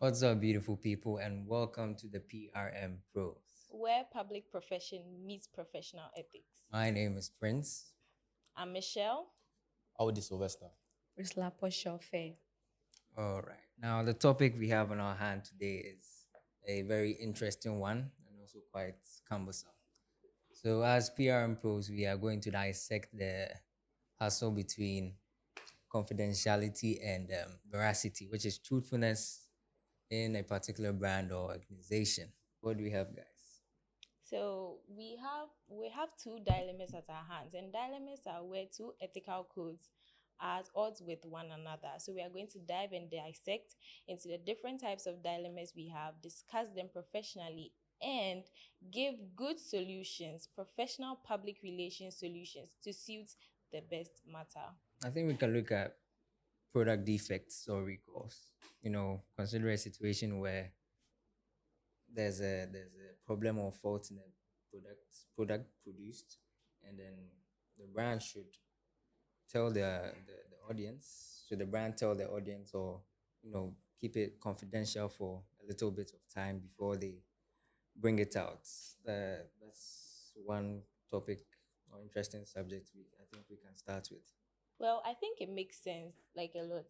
What's up, beautiful people, and welcome to the PRM Pros. Where public profession meets professional ethics. My name is Prince. I'm Michelle. Audi Sylvester. Priscilla Poshofe. All right. Now, the topic we have on our hand today is a very interesting one and also quite cumbersome. So, as PRM Pros, we are going to dissect the hustle between confidentiality and veracity, which is truthfulness in a particular brand or organization. What do we have, guys? So we have two dilemmas at our hands, and dilemmas are where two ethical codes are at odds with one another. So we are going to dive and dissect into the different types of dilemmas we have, discuss them professionally, and give good solutions, professional public relations solutions to suit the best matter. I think we can look at product defects or recalls. Consider a situation where there's a problem or fault in the product produced, and then the brand should tell the audience. Should the brand tell the audience, or keep it confidential for a little bit of time before they bring it out? That's one topic or interesting subject I think we can start with. Well, I think it makes sense like a lot.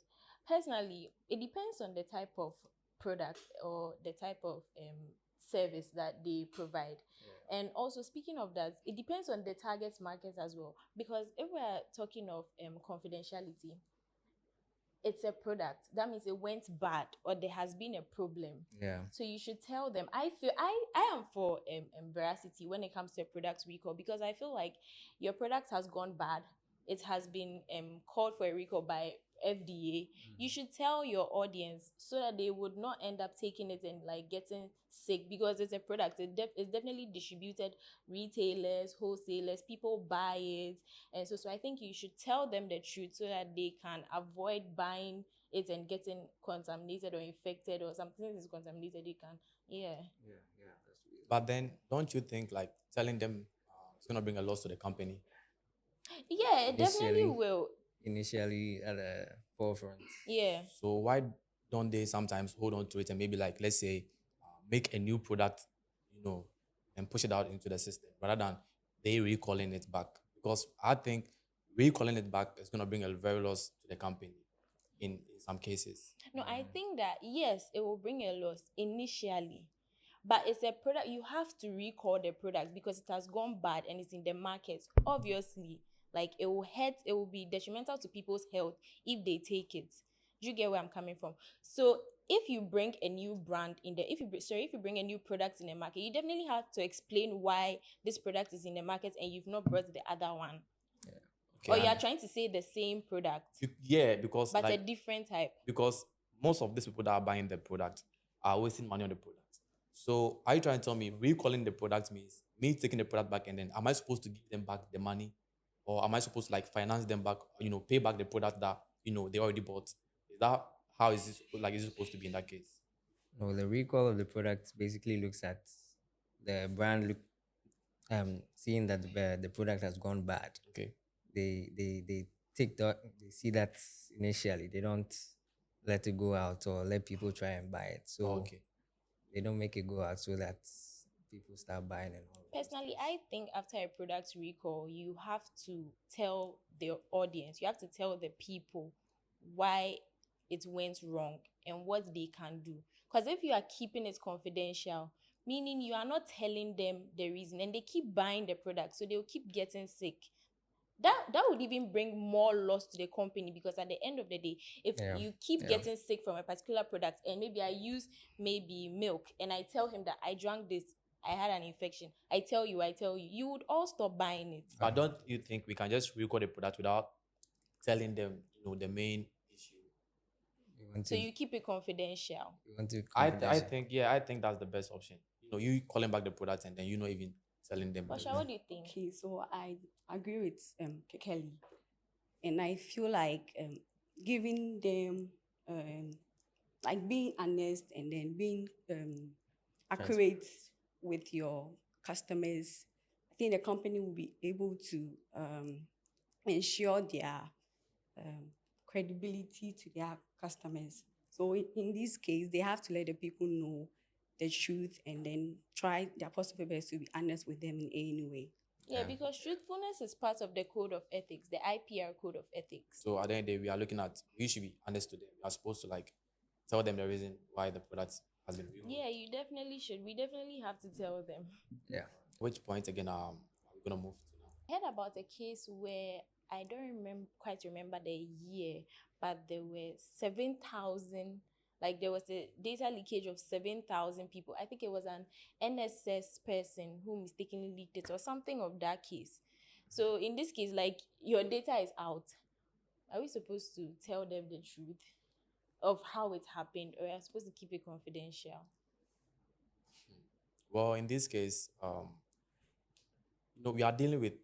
Personally, it depends on the type of product or the type of service that they provide. Yeah. And also, speaking of that, it depends on the target market as well. Because if we're talking of confidentiality, it's a product. That means it went bad or there has been a problem. Yeah. So you should tell them. I am for veracity when it comes to a product recall, because I feel like your product has gone bad. It has been called for a recall by FDA. You should tell your audience so that they would not end up taking it and like getting sick, because it's a product. It's definitely distributed, retailers, wholesalers, people buy it. And so I think you should tell them the truth so that they can avoid buying it and getting contaminated or infected, or something is contaminated. You can, yeah. Yeah, that's weird. But then, don't you think like telling them it's gonna bring a loss to the company? Yeah, it definitely Initially, will. initially at the forefront. Yeah. So why don't they sometimes hold on to it and maybe like let's say make a new product, you know, and push it out into the system rather than they recalling it back? Because I think recalling it back is gonna bring a very loss to the company in some cases. No, I think that yes, it will bring a loss initially, but it's a product. You have to recall the product because it has gone bad and it's in the market. Obviously, like it will hurt, it will be detrimental to people's health if they take it. Do you get where I'm coming from? So if you bring a new brand in the, if you bring a new product in the market, you definitely have to explain why this product is in the market and you've not brought the other one, Okay, or you are and trying to say the same product yeah, because but a like different type. because most of these people that are buying the product are wasting money on the product. So are you trying to tell me recalling the product means me taking the product back and then am I supposed to give them back the money, or am I supposed to like finance them back, pay back the product that they already bought? Is that how is this like is it supposed to be in that case? No, the recall of the product basically looks at the brand seeing that the product has gone bad. Okay. They take that, they see that initially. They don't let it go out or let people try and buy it. So Okay. they don't make it go out so that people start buying and all of those Personally, things. I think after a product recall, you have to tell the audience, you have to tell the people why it went wrong and what they can do. Because if you are keeping it confidential, meaning you are not telling them the reason, and they keep buying the product, so they'll keep getting sick. That would even bring more loss to the company, because at the end of the day, if Yeah. you keep Yeah. getting sick from a particular product, and maybe I use maybe milk and I tell him that I drank this, I had an infection, I tell you, you would all stop buying it. But don't you think we can just record the product without telling them, the main issue? You want So to you keep it confidential. you want to I confidential. think, yeah, I think that's the best option. You calling back the product and then even telling them. Basha, what do you think? Okay, so I agree with Kelly, and I feel like giving them like being honest and then being accurate with your customers. I think the company will be able to ensure their credibility to their customers. So in this case, they have to let the people know the truth and then try their possible best to be honest with them in any way. Yeah, because truthfulness is part of the code of ethics, the IPR code of ethics. So at the end of the day, we are looking at, we should be honest to them. We are supposed to like tell them the reason why the product has been removed. Yeah, you definitely should. We definitely have to tell them. Yeah. Which point again are we gonna move to now? I heard about a case where I don't quite remember the year, but there were 7,000, like there was a data leakage of 7,000 people. I think it was an NSS person who mistakenly leaked it or something of that case. So in this case, like your data is out. Are we supposed to tell them the truth of how it happened, or are we supposed to keep it confidential? Well, in this case, we are dealing with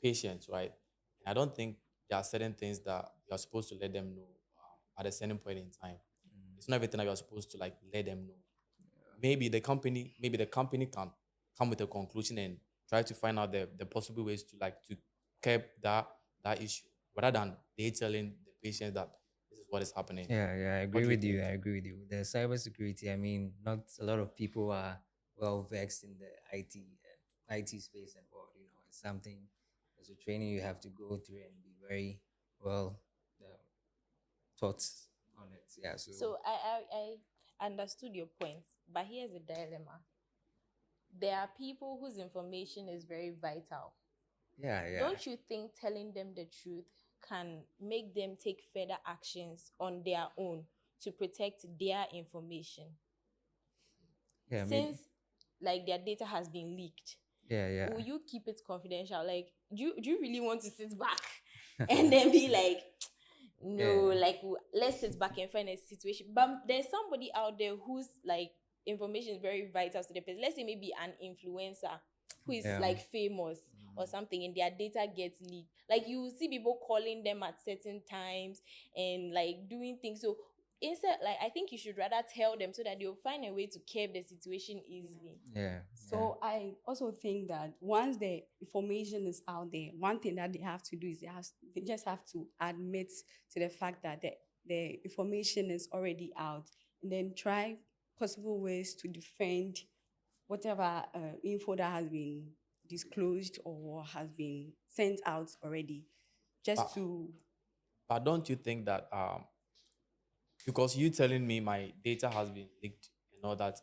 patients, right? And I don't think there are certain things that you are supposed to let them know at a certain point in time. It's not everything that you are supposed to like let them know. Maybe the company can come with a conclusion and try to find out the possible ways to like to curb that issue rather than they telling the patient that this is what is happening. Yeah, I What agree do you with you. think? I agree with you. The cybersecurity, I mean, not a lot of people are well vexed in the IT space and all. It's something, it's a training you have to go through and be very well um, taught on it. Yeah, So I understood your point, but here's the dilemma. There are people whose information is very vital. yeah, Don't you think telling them the truth can make them take further actions on their own to protect their information? yeah, maybe, Since like their data has been leaked, yeah. will you keep it confidential? Like, do you really want to sit back and then be like, no, Yeah. like let's sit back and find a situation? But there's somebody out there whose like information is very vital to the person. Let's say maybe an influencer who is Yeah. like famous or something, and their data gets leaked. Like you will see people calling them at certain times and like doing things. So instead, like I think you should rather tell them so that they'll find a way to curb the situation easily. Yeah. So I also think that once the information is out there, one thing that they have to do is they just have to admit to the fact that the information is already out, and then try possible ways to defend whatever info that has been disclosed or has been sent out already, But, just to but don't you think that because you telling me my data has been leaked and all that,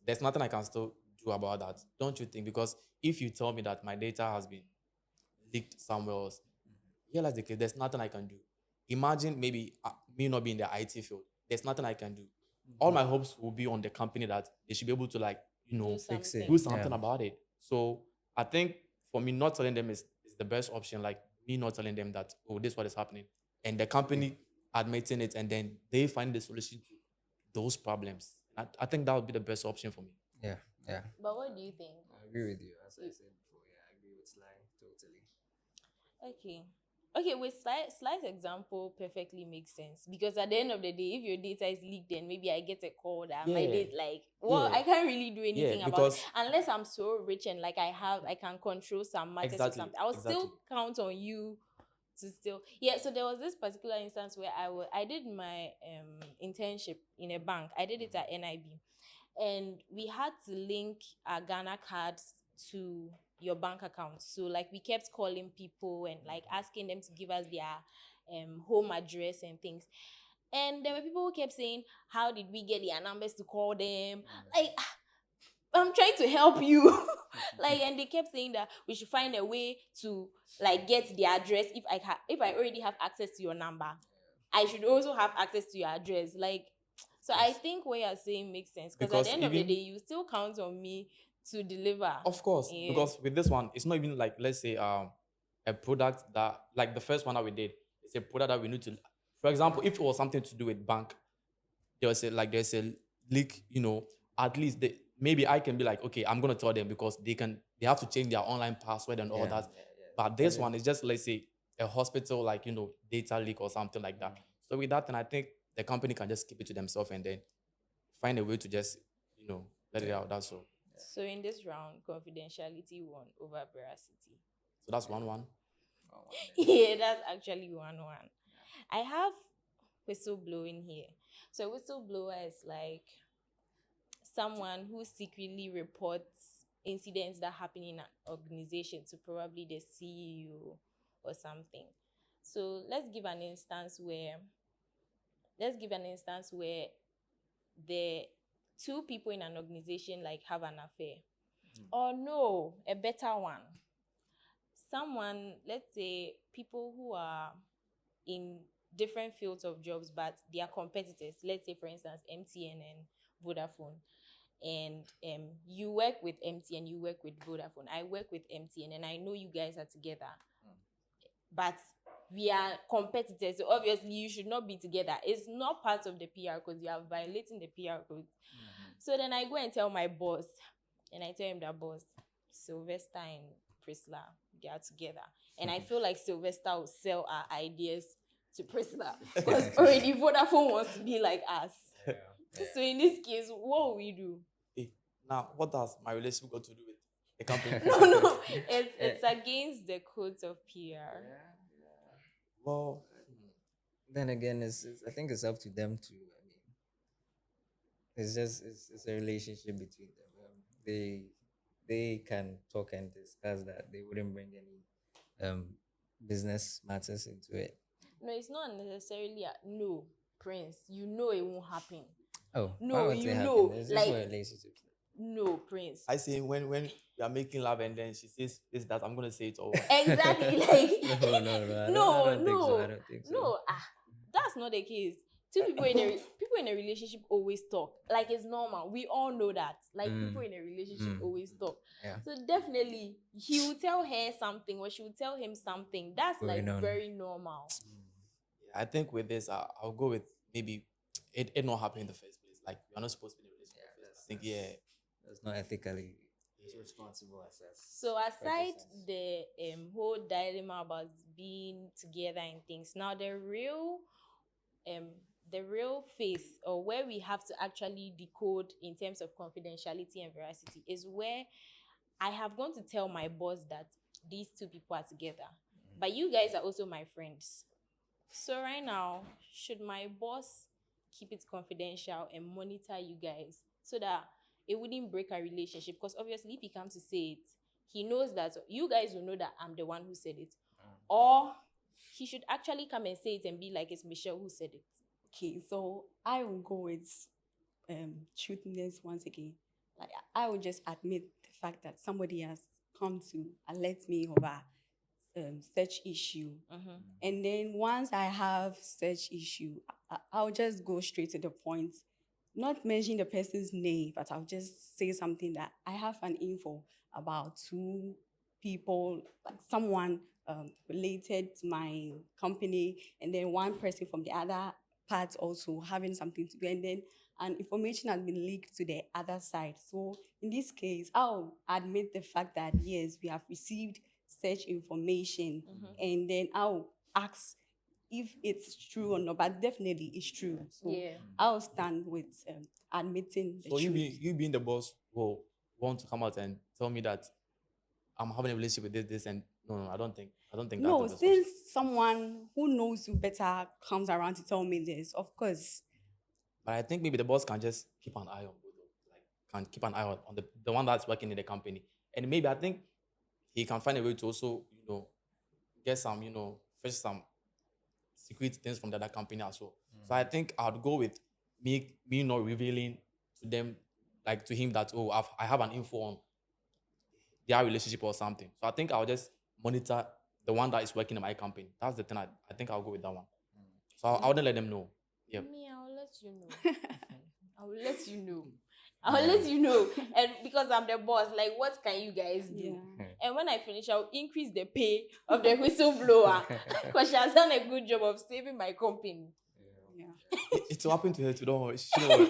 there's nothing I can still do about that. Don't you think? Because if you tell me that my data has been leaked somewhere else, here that's the case. There's nothing I can do. Imagine maybe me not being in the IT field. There's nothing I can do. All my hopes will be on the company that they should be able to like Do Fix it. something. do something Yeah. about it. So I think for me, not telling them is the best option. Like me not telling them that, oh, this is what is happening. And the company admitting it and then they find the solution to those problems. I think that would be the best option for me. Yeah. Yeah. But what do you think? I agree with you. As I said before, yeah, I agree with Sly totally. Okay. Okay, with slight example perfectly makes sense, because at the end of the day, if your data is leaked, then maybe I get a call that my Yeah. data, like, well, Yeah. I can't really do anything Yeah, about it because unless I'm so rich and like I can control some matters or exactly, something. I'll exactly. still count on you to still, yeah. So there was this particular instance where I did my internship in a bank. I did it at NIB, and we had to link our Ghana cards to your bank account. So like we kept calling people and like asking them to give us their home address and things. And there were people who kept saying, how did we get their numbers to call them? Like, I'm trying to help you. Like, and they kept saying that we should find a way to like get the address. If I already have access to your number, I should also have access to your address. Like, so I Yes. think what you're saying makes sense, because at the Because end of the day, even you still count on me to deliver. of course, Yeah. because with this one, it's not even like let's say a product that like the first one that we did, it's a product that we need to, for example, if it was something to do with bank, there's a leak, at least maybe I can be like, okay, I'm gonna tell them because they have to change their online password and all Yeah, that. yeah. But this one is just let's say a hospital like data leak or something like that. So with that, then I think the company can just keep it to themselves and then find a way to just let it out. That's all. So in this round, confidentiality won over veracity. So that's 1-1. Oh, wow, then. Yeah, that's actually 1-1. I have whistle blowing here. So a whistleblower is like someone who secretly reports incidents that happen in an organization to probably the CEO or something. So let's give an instance where the two people in an organization like have an affair. Or no, a better one. Someone, let's say people who are in different fields of jobs, but they are competitors. Let's say, for instance, MTN and Vodafone. And you work with MTN, you work with Vodafone. I work with MTN, and I know you guys are together, but we are competitors. So obviously, you should not be together. It's not part of the PR because you are violating the PR code. So then I go and tell my boss, and I tell him that, boss, Sylvester and Priscilla, they are together. And I feel like Sylvester will sell our ideas to Priscilla because already Vodafone wants to be like us. So in this case, what will we do? Hey, now, what does my relationship got to do with the company? No, it's against the codes of PR. Well, Then again, I think it's up to them to. I mean, it's a relationship between them. They can talk and discuss that. They wouldn't bring any business matters into it. No, it's not necessarily no, Prince. You know it won't happen. Oh, No, why won't you it happen? know, It's just like- for relationships. No, Prince. I say when we are making love and then she says this, that, I'm gonna say it all. Exactly, like No, I don't think so. I no, don't think so. no. That's not the case. People in a relationship always talk. Like it's normal. We all know that. Like people in a relationship always talk. Yeah. So definitely he will tell her something or she will tell him something. That's Going like on. very normal. I think with this, I'll go with maybe it not happened in the first place. Like you're not supposed to be in a relationship. I think That's not ethically responsible as So aside practices. the whole dilemma about being together and things, now the real face or where we have to actually decode in terms of confidentiality and veracity is where I have gone to tell my boss that these two people are together. But you guys are also my friends. So right now, should my boss keep it confidential and monitor you guys so that it wouldn't break our relationship? Because obviously if he comes to say it, he knows that you guys will know that I'm the one who said it. Or he should actually come and say it and be like it's Michelle who said it. Okay, so I will go with truthiness once again. Like I will just admit the fact that somebody has come to alert me of a such issue, and then once I have such issue, I'll just go straight to the point, not mention the person's name, but I'll just say something that I have an info about two people, like someone related to my company, and then one person from the other part also having something to do, and then an information has been leaked to the other side. So in this case, I'll admit the fact that yes, we have received such information, and then I'll ask if it's true or not, but definitely it's true. So Yeah. I'll stand with admitting the so truth. you being the boss will want to come out and tell me that I'm having a relationship with this, and no, I don't think No, that's the best option. since someone who knows you better comes around to tell me this, of course. But I think maybe the boss can just keep an eye on both of them, like can keep an eye on the one that's working in the company, and maybe I think he can find a way to also get some fetch some secret things from the other company as well. So I think I'd go with me not revealing to them, like to him, that I have an info on their relationship or something. So I think I'll just monitor the one that is working in my company. That's the thing. I think I'll go with that one. So I wouldn't let them know. Yeah. Me, I'll let you know. I'll let you know. I'll let you know. And because I'm the boss, like, what can you guys do? Yeah. And when I finish, I'll increase the pay of the whistleblower because she has done a good job of saving my company. Yeah. It will happen to her too. Don't worry. She don't worry.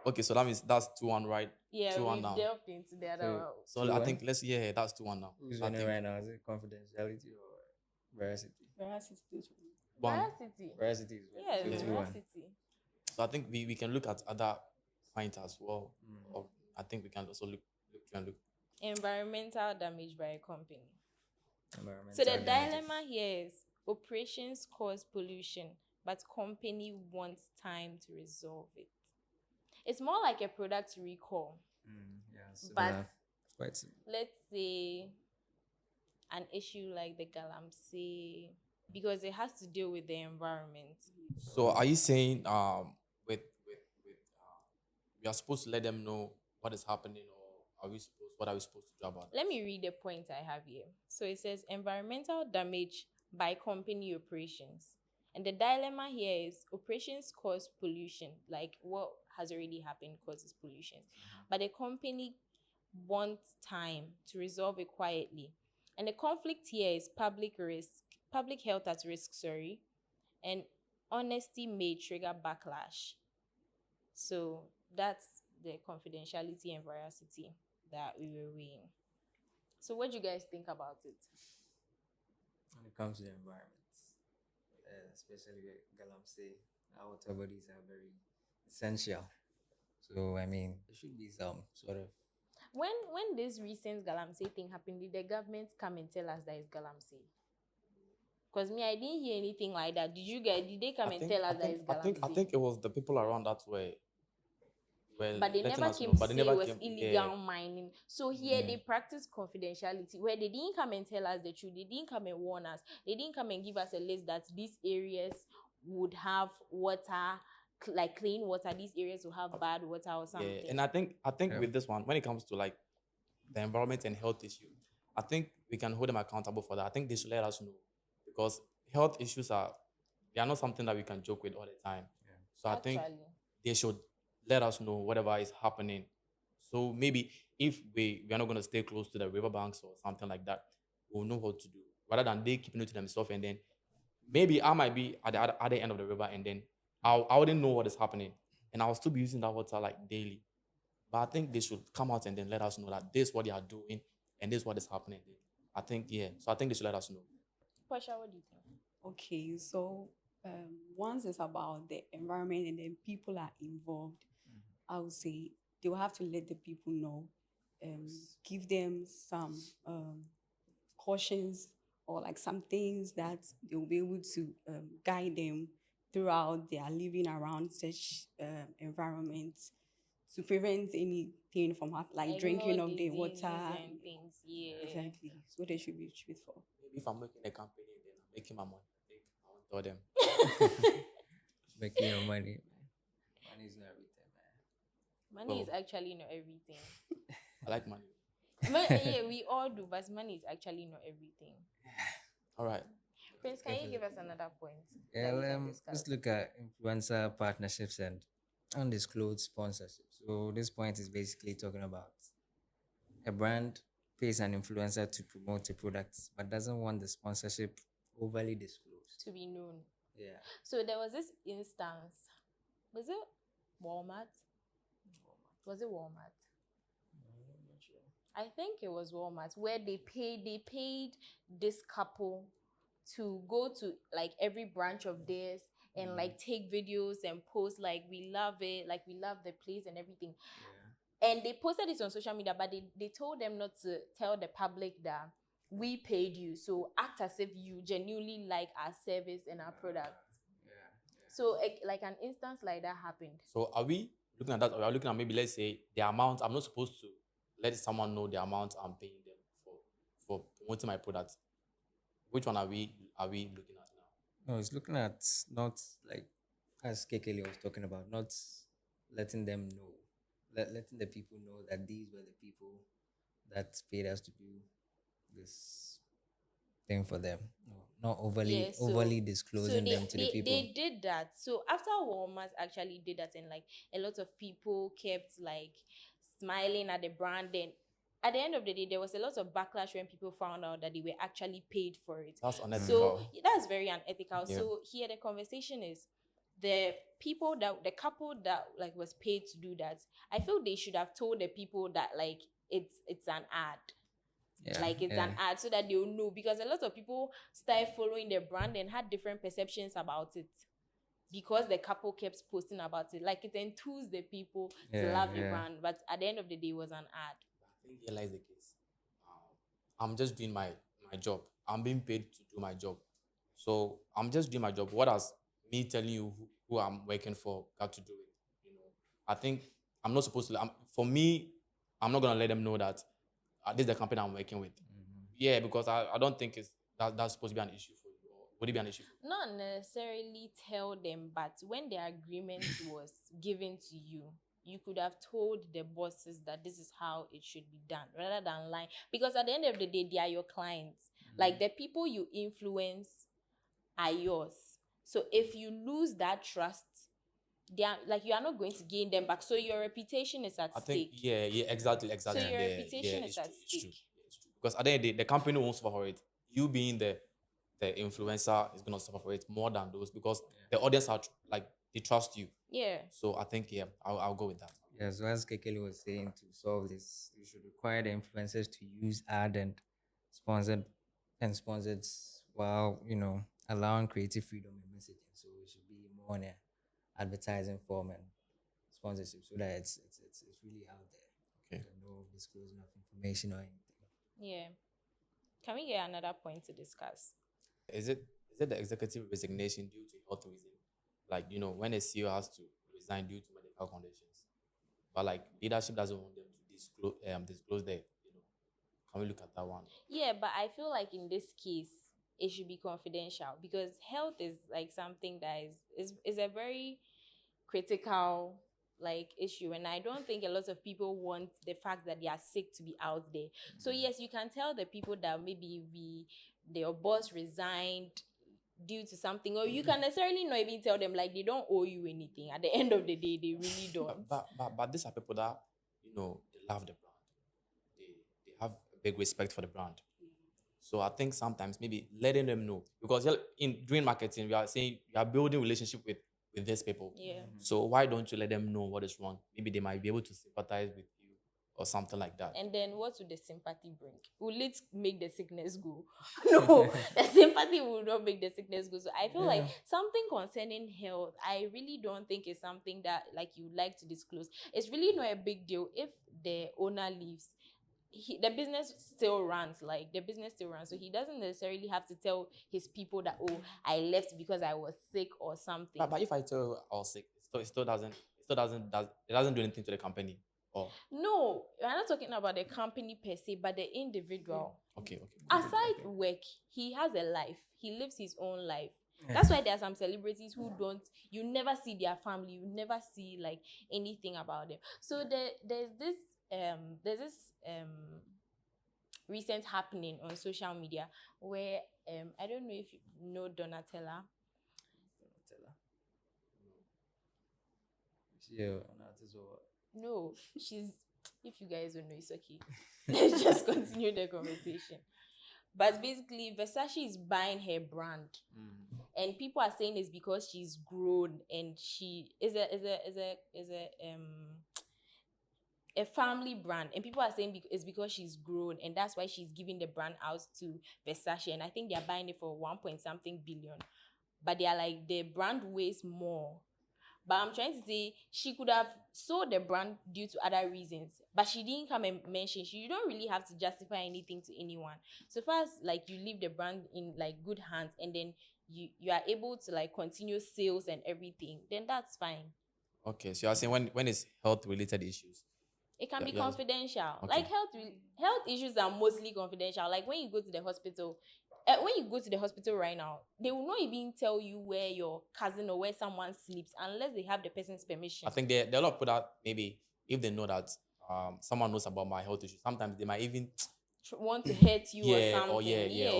Okay, so that means that's 2-1, right? Yeah, 2-1 we've now. delved into the other one. So I 2-1? think that's 2-1 now. Who's So I winning think right now? Is it confidentiality or veracity? one. Veracity. Veracity is winning. Yes, So 2-1. veracity. So I think we can look at other points as well. Or I think we can also look. Environmental damage by a company. So Environmental the damages. dilemma here is operations cause pollution, but company wants time to resolve it. It's more like a product recall. Yeah, But similar. Quite similar. let's say an issue like the galamsey, because it has to deal with the environment. So are you saying we are supposed to let them know what is happening, or what are we supposed to do about it? Let me read the point I have here. So it says environmental damage by company operations. And the dilemma here is operations cause pollution, like what has already happened causes pollution. But the company wants time to resolve it quietly. And the conflict here is public health at risk, sorry, and honesty may trigger backlash. So that's the confidentiality and veracity that we were weighing. So what do you guys think about it? When it comes to the environment, especially with galamsey, our water bodies are very essential. So I mean, there should be some sort of When this recent galamsey thing happened, did the government come and tell us that it's galamsey? Because me, I didn't hear anything like that. Did you guys? Did they come and tell us that it's I galamsey? think it was the people around that were But they letting never us came know, to but they say never it was came. Yeah, illegal mining. So here they practice confidentiality, where they didn't come and tell us the truth. They didn't come and warn us. They didn't come and give us a list that these areas would have water, like clean water. These areas will have bad water or something. yeah. And I think Yeah. with this one, when it comes to like the environment and health issue, I think we can hold them accountable for that. I think they should let us know, because health issues they are not something that we can joke with all the time. So I think Actually, they should let us know whatever is happening. So maybe if we are not going to stay close to the riverbanks or something like that, we'll know what to do rather than they keeping it to themselves, and then maybe I might be at the other end of the river, and then I wouldn't know what is happening, and I'll still be using that water like daily. But I think they should come out and then let us know that this is what they are doing and this is what is happening. I think, yeah. So I think they should let us know. Pasha, what do you think? Okay, so once it's about the environment and then people are involved, I would say they will have to let the people know, give them some cautions or like some things that they will be able to guide them throughout their living around such environments to prevent anything from happening, like drinking more of the diseases water. and things. Yeah. Exactly. So they should be truthful. Maybe if I'm making a company and then I'm making my money, I think I won't tell them. making your money. Money is not everything, man. Money is Oh. actually not everything. I like money. Yeah, we all do, but money is actually not everything. All right. Prince, can you give us another point? Yeah, that we can discuss? let's look at influencer partnerships and undisclosed sponsorships. So this point is basically talking about a brand pays an influencer to promote a product but doesn't want the sponsorship overly disclosed. To be known. Yeah. So there was this instance. Was it Walmart? Was it Walmart? I'm not sure. I think it was Walmart, where they paid this couple to go to like every branch of theirs and like take videos and post like we love it, like we love the place and everything. Yeah. And they posted it on social media, but they told them not to tell the public that we paid you. So act as if you genuinely like our service and our product. Yeah. So like an instance like that happened. So are we looking at that, or are we looking at maybe, let's say, the amount? I'm not supposed to let someone know the amount I'm paying them for promoting my product. Which one are we looking at now? No, it's looking at not like as Kekele was talking about, not letting them know, letting the people know that these were the people that paid us to do this thing for them. No, not overly Yeah, so- overly So disclosing them to the people. they did that. So after Walmart actually did that, and like a lot of people kept like smiling at the brand, and at the end of the day, there was a lot of backlash when people found out that they were actually paid for it. That's unethical. So that's very unethical. Yeah. So here the conversation is the couple that like was paid to do that. I feel they should have told the people that like it's an ad. Yeah, Like it's an ad, so that they'll know, because a lot of people started following the brand and had different perceptions about it because the couple kept posting about it. Like it enthused the people to Yeah, love the yeah. brand, but at the end of the day, it was an ad. I think here lies the case. I'm just doing my job. I'm being paid to do my job. So I'm just doing my job. What has me telling you who I'm working for got to do it. I think I'm not supposed to. For me, I'm not gonna let them know that this is the company I'm working with. Yeah, because I don't think that's supposed to be an issue for you. Or would it be an issue for you? Not necessarily tell them, but when the agreement was given to you, you could have told the bosses that this is how it should be done rather than lying. Because at the end of the day, they are your clients. Like the people you influence are yours. So if you lose that trust, they are like you are not going to gain them back. So your reputation is at I think stake. yeah, exactly, So your yeah, reputation is it's at true, it's true, stake. yeah, it's true. Because at the end of the day, the company won't suffer for it. You being the influencer is gonna suffer for it more than those because the audience are like they trust you. Yeah. So I think yeah, I'll go with that. Yeah, so as Kekeli was saying, to solve this, you should require the influencers to use ad sponsored sponsored while allowing creative freedom in messaging. So it should be more on a advertising form and sponsorship, so that it's really out there. Okay. No disclosing of information or anything. Yeah. Can we get another point to discuss? Is it the executive resignation due to health reason? Like when a CEO has to resign due to medical conditions, but like leadership doesn't want them to disclose their. Can we look at that one? Yeah, but I feel like in this case, it should be confidential because health is like something that is a very critical like issue, and I don't think a lot of people want the fact that they are sick to be out there. So yes, you can tell the people that maybe their boss resigned due to something, or you can necessarily not even tell them, like they don't owe you anything. At the end of the day, they really don't. But these are people that they love the brand. They have a big respect for the brand. So I think sometimes maybe letting them know because in doing marketing we are saying you are building relationship with these people. Yeah. So why don't you let them know what is wrong? Maybe they might be able to sympathize with you or something like that. And then what would the sympathy bring? Will it make the sickness go? No, the sympathy will not make the sickness go. So I feel like something concerning health, I really don't think is something that like you like to disclose. It's really not a big deal if the owner leaves. The business still runs, like the business still runs, so he doesn't necessarily have to tell his people that, oh, I left because I was sick or something. But if I tell you I was sick, it doesn't do anything to the company. Or No, we're not talking about the company per se, but the individual. okay. Aside work, he has a life. He lives his own life. That's why there are some celebrities who don't. You never see their family. You never see like anything about them. So there's this recent happening on social media where I don't know if you know Donatella. Yeah, not as well. No, she's. If you guys don't know, it's okay. Let's just continue the conversation. But basically, Versace is buying her brand, and people are saying it's because she's grown and she is a family brand, and people are saying it's because she's grown, and that's why she's giving the brand out to Versace, and I think they're buying it for 1 point something billion, but they are like the brand weighs more. But I'm trying to say she could have sold the brand due to other reasons, but she didn't come and mention. You don't really have to justify anything to anyone. So far as like you leave the brand in like good hands, and then you are able to like continue sales and everything, then that's fine. Okay, so you're saying when it's health related issues. It can be Yeah. confidential. Okay. Like health issues are mostly confidential. Like when you go to the hospital, right now, they will not even tell you where your cousin or where someone sleeps unless they have the person's permission. I think there are a lot of people that maybe if they know that someone knows about my health issues, sometimes they might even Want to hurt you or yeah, something. or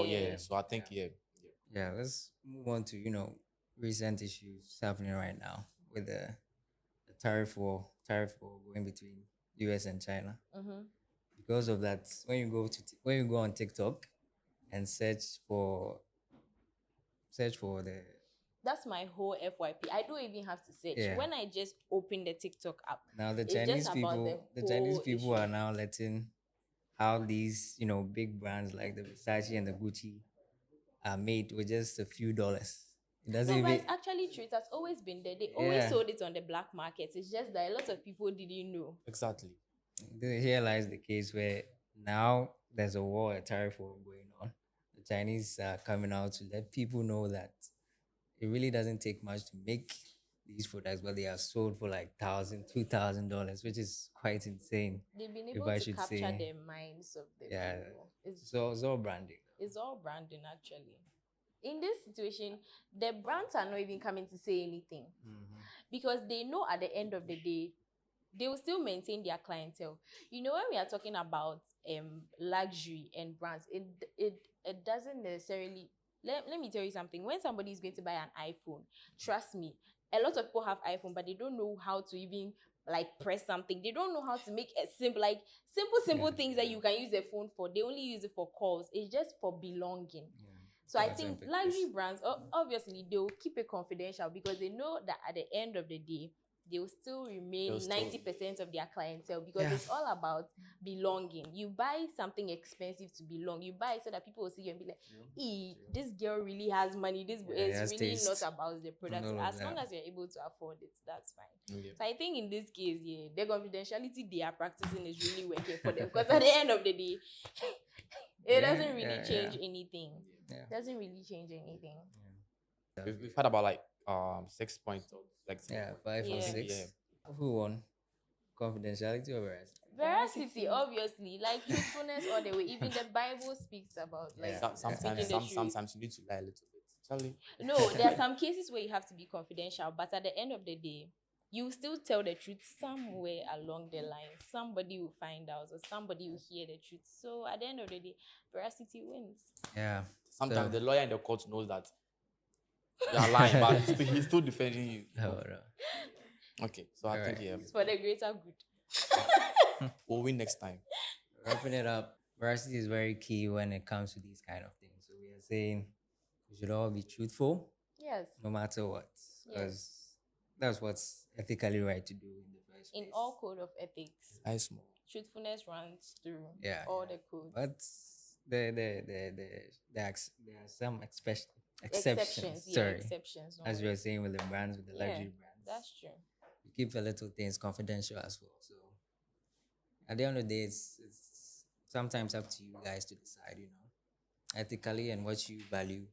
yeah. So I think Yeah, let's move on to recent issues happening right now with the tariff war going between US and China. Because of that, when you go on TikTok and search for the That's my whole FYP. I don't even have to search. Yeah. When I just open the TikTok app, now it's just about The Chinese whole people issue. are now letting how these big brands like the Versace and the Gucci are made with just a few dollars. It doesn't No, but even it's actually true. It has always been there. They always Yeah. sold it on the black market. It's just that a lot of people didn't know. exactly. Here lies the case where now there's a tariff war going on. The Chinese are coming out to let people know that it really doesn't take much to make these products, but they are sold for like $1,000, $2,000, which is quite insane. They've been If able I to should capture say, the minds of the yeah, people. it's all branding. It's all branding actually. In this situation, the brands are not even coming to say anything because they know at the end of the day they will still maintain their clientele. You know, when we are talking about luxury and brands, it doesn't necessarily. Let me tell you something. When somebody is going to buy an iPhone, trust me, a lot of people have iPhone, but they don't know how to even like press something. They don't know how to make a simple things that you can use a phone for. They only use it for calls. It's just for belonging. So I think luxury brands, obviously, they will keep it confidential because they know that at the end of the day, they will still remain 90% of their clientele because it's all about belonging. You buy something expensive to belong. You buy it so that people will see you and be like, this girl really has money. This is really not about the product. So as long as you're able to afford it, that's fine. So I think in this case, the confidentiality they are practicing is really working for them because at the end of the day, it doesn't really change anything. It doesn't really change anything. We've had about like 6 points or like 5 or 6. Yeah. Who won? Confidentiality or Veracity? Veracity, obviously, like truthfulness all the way. Even the Bible speaks about like speaking the truth. Sometimes you need to lie a little bit. Charlie. No, there are some cases where you have to be confidential, but at the end of the day, you still tell the truth somewhere along the line. Somebody will find out or somebody will hear the truth. So at the end of the day, Veracity wins. Yeah. Sometimes the lawyer in the court knows that you are lying, but he's still defending you. Oh, no. Okay, so I think It's for the greater good. we'll win next time. Wrapping it up, veracity is very key when it comes to these kind of things. So we are saying we should all be truthful, Yes. no matter what, because that's what's ethically right to do in the first place. In all code of ethics, Nice more. truthfulness runs through all the codes. But there are some exceptions. Exceptions. No As you way. were saying with the brands, with the luxury brands. That's true. We keep the little things confidential as well. So at the end of the day, it's sometimes up to you guys to decide, ethically and what you value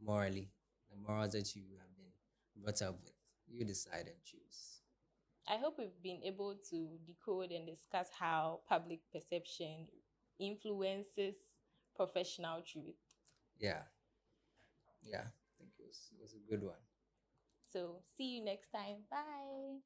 morally, the morals that you have been brought up with. You decide and choose. I hope we've been able to decode and discuss how public perception influences professional truth. Yeah. I think it was a good one. So see you next time. Bye.